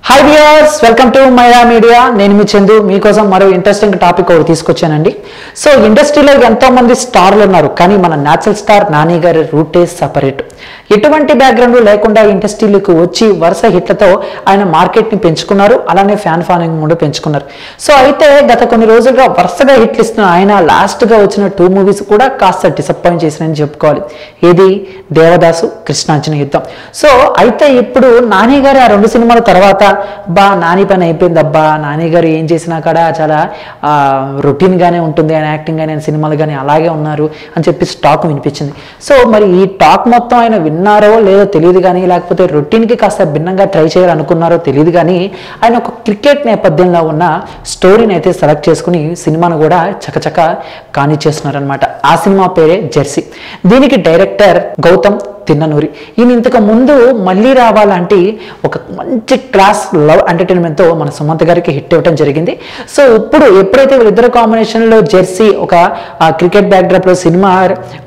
Hi viewers, welcome to Myra Media. నేను మీ చందు మీకోసం మరో ఇంట్రెస్టింగ్ టాపిక్ ఒకటి తీసుకొచ్చానండి. సో ఇండస్ట్రీలో ఎంతో మంది స్టార్లు ఉన్నారు, కానీ మన న్యాచురల్ స్టార్ నాని గారి రూటే సపరేట్. ఎటువంటి బ్యాక్గ్రౌండ్ లేకుండా ఇండస్ట్రీలకు వచ్చి వరుస హిట్లతో ఆయన మార్కెట్ని పెంచుకున్నారు, అలానే ఫ్యాన్ ఫాలోయింగ్ కూడా పెంచుకున్నారు. సో అయితే గత కొన్ని రోజులుగా వరుసగా హిట్లు ఇస్తున్న ఆయన లాస్ట్గా వచ్చిన 2 మూవీస్ కూడా కాస్త డిసప్పాయింట్ చేసినని చెప్పుకోవాలి. ఏది దేవదాసు, కృష్ణార్జున యుద్ధం. సో అయితే ఇప్పుడు నాని గారి ఆ 2 సినిమాల తర్వాత నాని పని అయిపోయింది, నాని గారు ఏం చేసినా కూడా చాలా రొటీన్ గానే ఉంటుంది, ఆయన యాక్టింగ్ కానీ ఆయన సినిమాలు కానీ అలాగే ఉన్నారు అని చెప్పి టాక్ వినిపించింది. సో మరి ఈ టాక్ మొత్తం ఆయన విన్నారో లేదో తెలియదు కానీ, లేకపోతే రొటీన్కి కాస్త భిన్నంగా ట్రై చేయాలనుకున్నారో తెలియదు కానీ, ఆయన ఒక క్రికెట్ నేపథ్యంలో ఉన్న స్టోరీని అయితే సెలెక్ట్ చేసుకుని సినిమాను కూడా చకచక కానిచ్చేస్తున్నారనమాట. ఆ సినిమా పేరే జెర్సీ. దీనికి డైరెక్టర్ గౌతమ్ తిన్ననూరి. ఈయన ఇంతకు ముందు మళ్ళీ రావాలంటే ఒక మంచి క్లాస్ లవ్ ఎంటర్టైన్మెంట్తో మన సుమంత్ గారికి హిట్ ఇవ్వడం జరిగింది. సో ఇప్పుడు ఎప్పుడైతే వీళ్ళిద్దరు కాంబినేషన్లో జెర్సీ ఒక క్రికెట్ బ్యాక్డ్రాప్లో సినిమా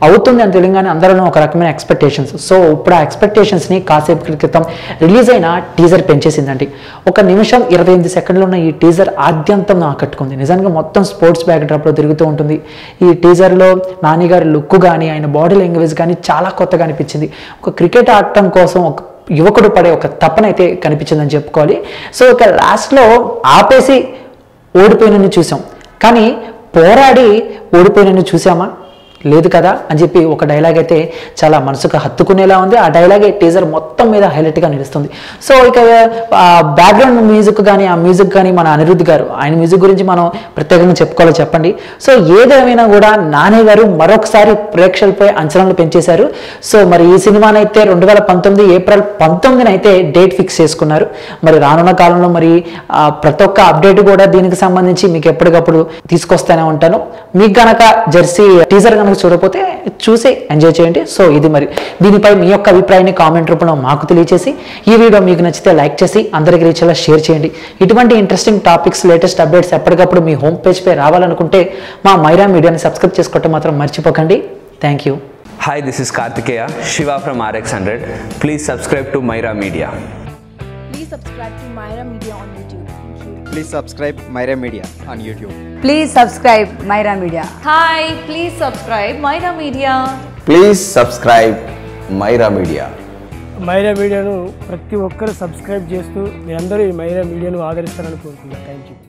అవుతుంది అని తెలియగానే అందరూ ఒక రకమైన ఎక్స్పెక్టేషన్స్. సో ఇప్పుడు ఆ ఎక్స్పెక్టేషన్స్ని కాసేపు క్రితం రిలీజ్ అయిన టీజర్ పెంచేసిందండి. 1 నిమిషం 28 సెకండ్లు ఉన్న ఈ టీజర్ ఆద్యంతం ఆకట్టుకుంది. నిజంగా మొత్తం స్పోర్ట్స్ బ్యాక్డ్రాప్లో తిరుగుతూ ఉంటుంది. ఈ టీజర్లో నాని గారి లుక్ కానీ ఆయన బాడీ లాంగ్వేజ్ కానీ చాలా కొత్తగా అనిపించింది. ఒక క్రికెట్ ఆడటం కోసం ఒక యువకుడు పడే ఒక తపనైతే కనిపించిందని చెప్పుకోవాలి. సో ఒక లాస్ట్లో ఆపేసి ఓడిపోయినని చూసాం, కానీ పోరాడి ఓడిపోయినని చూసామా? లేదు కదా అని చెప్పి ఒక డైలాగ్ అయితే చాలా మనసుకు హత్తుకునేలా ఉంది. ఆ డైలాగే టీజర్ మొత్తం మీద హైలైట్గా నిలుస్తుంది. సో ఇక బ్యాక్గ్రౌండ్ మ్యూజిక్ కానీ ఆ మ్యూజిక్ కానీ మన అనిరుద్ధ్ గారు, ఆయన మ్యూజిక్ గురించి మనం ప్రత్యేకంగా చెప్పుకోవాలో చెప్పండి. సో ఏదేమైనా కూడా నాని గారు మరొకసారి ప్రేక్షకులపై అంచనాలు పెంచేశారు. సో మరి ఈ సినిమానైతే 2019 ఏప్రిల్ 19 అయితే డేట్ ఫిక్స్ చేసుకున్నారు. మరి రానున్న కాలంలో మరి ప్రతి ఒక్క అప్డేట్ కూడా దీనికి సంబంధించి మీకు ఎప్పటికప్పుడు తీసుకొస్తూనే ఉంటాను. మీకు గనక జెర్సీ టీజర్ చూడకపోతే చూసి ఎంజాయ్ చేయండి. సో ఇది మరి దీనిపై మీ యొక్క అభిప్రాయాన్ని కామెంట్ రూపంలో మాకు తెలియజేసి, ఈ వీడియో మీకు నచ్చితే లైక్ చేసి అందరికి రీచేలా షేర్ చేయండి. ఇటువంటి ఇంట్రెస్టింగ్ టాపిక్స్, లేటెస్ట్ అప్డేట్స్ ఎప్పటికప్పుడు మీ హోమ్ పేజ్ పై రావాలనుకుంటే మా మైరా మీడియాని సబ్స్క్రైబ్ చేసుకోవటం మాత్రం మర్చిపోకండి. Thank you. Hi, this is Karthikeya Shiva from RX100. Please subscribe to Myra Media. Please subscribe to Myra Media on YouTube. Thank you. Please subscribe Myra Media on YouTube. Please subscribe Myra Media. Hi, please subscribe Myra Media. Please subscribe Myra Media. Myra మీడియాను ప్రతి ఒక్కరు subscribe చేస్తూ మీరందరూ ఈ మైరా మీడియాను ఆదరిస్తారని కోరుకుంటున్నాను. Thank you.